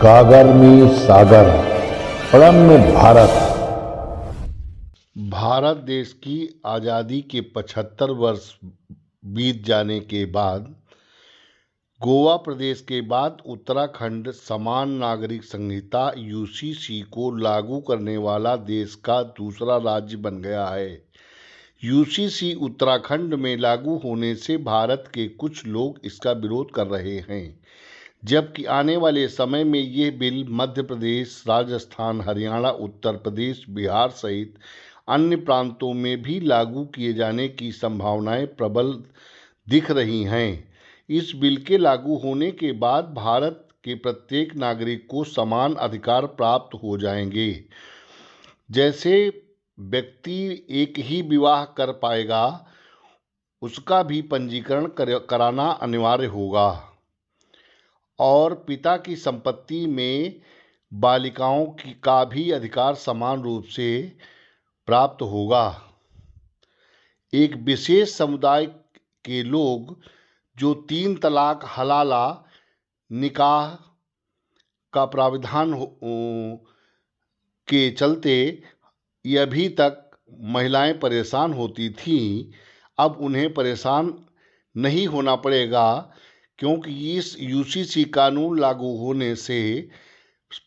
गागर में सागर, पड़म में भारत। भारत देश की आज़ादी के 75 वर्ष बीत जाने के बाद गोवा प्रदेश के बाद उत्तराखंड समान नागरिक संहिता यूसीसी को लागू करने वाला देश का दूसरा राज्य बन गया है। यूसीसी उत्तराखंड में लागू होने से भारत के कुछ लोग इसका विरोध कर रहे हैं, जबकि आने वाले समय में ये बिल मध्य प्रदेश, राजस्थान, हरियाणा, उत्तर प्रदेश, बिहार सहित अन्य प्रांतों में भी लागू किए जाने की संभावनाएं प्रबल दिख रही हैं। इस बिल के लागू होने के बाद भारत के प्रत्येक नागरिक को समान अधिकार प्राप्त हो जाएंगे। जैसे व्यक्ति एक ही विवाह कर पाएगा, उसका भी पंजीकरण कराना अनिवार्य होगा और पिता की संपत्ति में बालिकाओं का भी अधिकार समान रूप से प्राप्त होगा। एक विशेष समुदाय के लोग जो 3 तलाक हलाला निकाह का प्राविधान के चलते अभी तक महिलाएं परेशान होती थीं, अब उन्हें परेशान नहीं होना पड़ेगा, क्योंकि इस यूसीसी कानून लागू होने से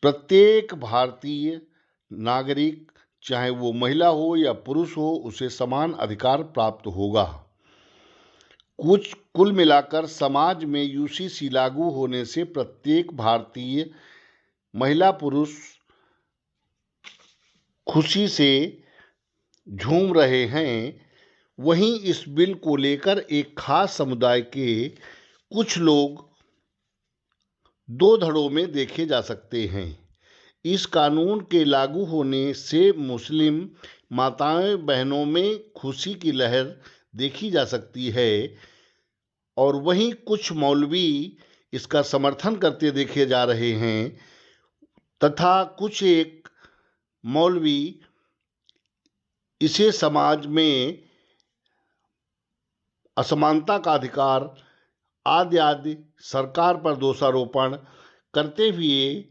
प्रत्येक भारतीय नागरिक, चाहे वो महिला हो या पुरुष हो, उसे समान अधिकार प्राप्त होगा। कुल मिलाकर समाज में यूसीसी लागू होने से प्रत्येक भारतीय महिला पुरुष खुशी से झूम रहे हैं। वहीं इस बिल को लेकर एक खास समुदाय के कुछ लोग दो धड़ों में देखे जा सकते हैं। इस कानून के लागू होने से मुस्लिम माताएं बहनों में खुशी की लहर देखी जा सकती है और वहीं कुछ मौलवी इसका समर्थन करते देखे जा रहे हैं तथा कुछ एक मौलवी इसे समाज में असमानता का अधिकार आदि आदि सरकार पर दोषारोपण करते हुए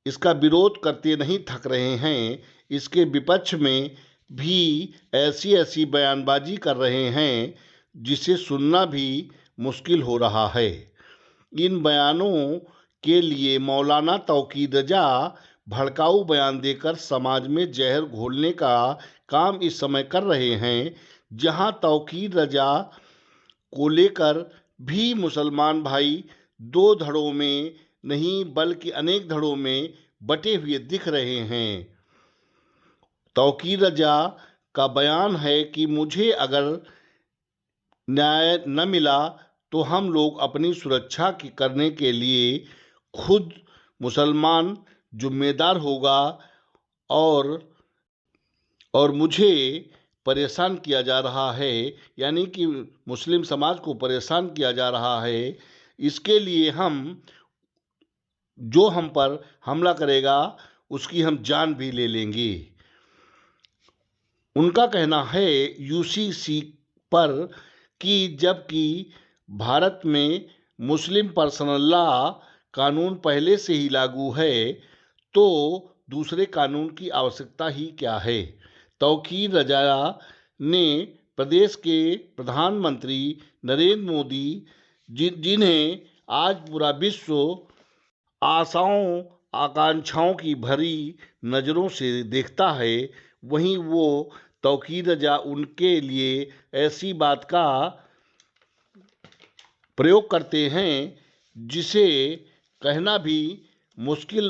इसका विरोध करते नहीं थक रहे हैं। इसके विपक्ष में भी ऐसी बयानबाजी कर रहे हैं जिसे सुनना भी मुश्किल हो रहा है। इन बयानों के लिए मौलाना तौकीर रजा भड़काऊ बयान देकर समाज में जहर घोलने का काम इस समय कर रहे हैं, जहां तौकीर रजा को लेकर भी मुसलमान भाई दो धड़ों में नहीं बल्कि अनेक धड़ों में बटे हुए दिख रहे हैं। तौकीर रजा का बयान है कि मुझे अगर न्याय न मिला तो हम लोग अपनी सुरक्षा करने के लिए खुद मुसलमान जिम्मेदार होगा और मुझे परेशान किया जा रहा है, यानी कि मुस्लिम समाज को परेशान किया जा रहा है। इसके लिए जो हम पर हमला करेगा उसकी हम जान भी ले लेंगे। उनका कहना है यूसीसी पर कि जबकि भारत में मुस्लिम पर्सनल लॉ कानून पहले से ही लागू है, तो दूसरे कानून की आवश्यकता ही क्या है। तौकीर रजा ने प्रदेश के प्रधानमंत्री नरेंद्र मोदी, जिन्हें आज पूरा विश्व आशाओं आकांक्षाओं की भरी नज़रों से देखता है, वहीं वो तौकीर रजा उनके लिए ऐसी बात का प्रयोग करते हैं जिसे कहना भी मुश्किल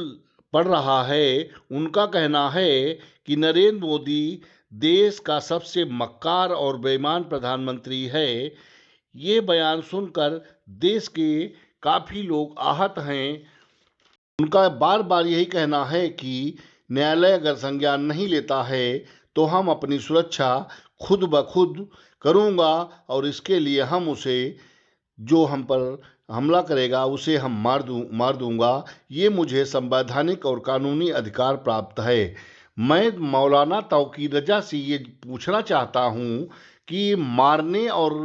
पड़ रहा है। उनका कहना है कि नरेंद्र मोदी देश का सबसे मक्कार और बेईमान प्रधानमंत्री है। ये बयान सुनकर देश के काफ़ी लोग आहत हैं। उनका बार बार यही कहना है कि न्यायालय अगर संज्ञान नहीं लेता है तो हम अपनी सुरक्षा खुद ब खुद करूँगा और इसके लिए हम उसे, जो हम पर हमला करेगा उसे हम मार दूंगा। ये मुझे संवैधानिक और कानूनी अधिकार प्राप्त है। मैं मौलाना तौकीर रजा से ये पूछना चाहता हूँ कि मारने और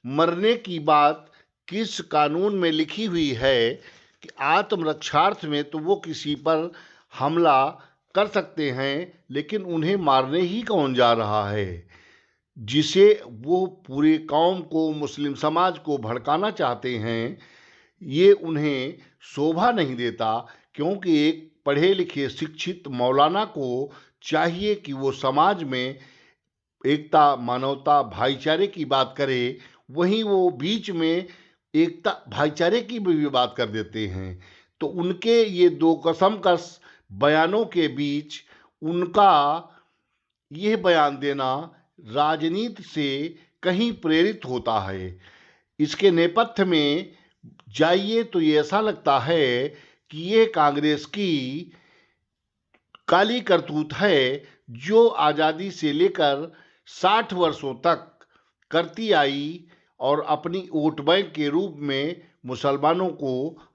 मरने की बात किस कानून में लिखी हुई है, कि आत्मरक्षार्थ में तो वो किसी पर हमला कर सकते हैं, लेकिन उन्हें मारने ही कौन जा रहा है। जिसे वो पूरे कौम को, मुस्लिम समाज को भड़काना चाहते हैं, ये उन्हें शोभा नहीं देता। क्योंकि एक पढ़े लिखे शिक्षित मौलाना को चाहिए कि वो समाज में एकता, मानवता, भाईचारे की बात करे, वहीं वो बीच में एकता भाईचारे की भी बात कर देते हैं। तो उनके ये दो कसमकस बयानों के बीच उनका यह बयान देना राजनीति से कहीं प्रेरित होता है। इसके नेपथ्य में जाइए तो ये ऐसा लगता है कि ये कांग्रेस की काली करतूत है, जो आज़ादी से लेकर 60 वर्षों तक करती आई और अपनी वोट बैंक के रूप में मुसलमानों को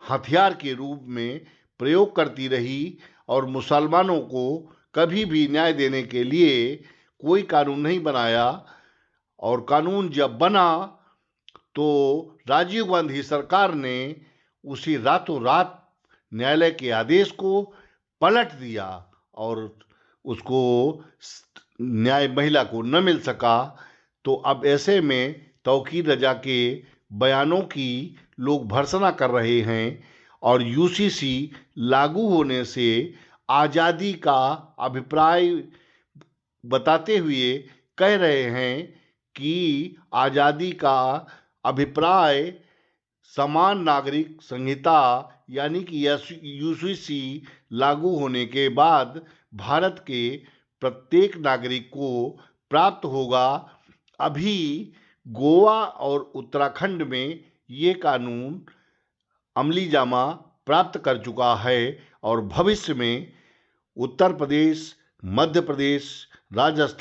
हथियार के रूप में प्रयोग करती रही, और मुसलमानों को कभी भी न्याय देने के लिए कोई कानून नहीं बनाया। और कानून जब बना तो राजीव गांधी सरकार ने उसी रातों रात न्यायालय के आदेश को पलट दिया और उसको न्याय महिला को न मिल सका। तो अब ऐसे में तौकीर रजा के बयानों की लोग भर्त्सना कर रहे हैं, और यूसीसी लागू होने से आज़ादी का अभिप्राय बताते हुए कह रहे हैं कि आज़ादी का अभिप्राय समान नागरिक संहिता यानी कि यूसीसी लागू होने के बाद भारत के प्रत्येक नागरिक को प्राप्त होगा। अभी गोवा और उत्तराखंड में ये कानून अमली जामा प्राप्त कर चुका है, और भविष्य में उत्तर प्रदेश, मध्य प्रदेश, राजस्थान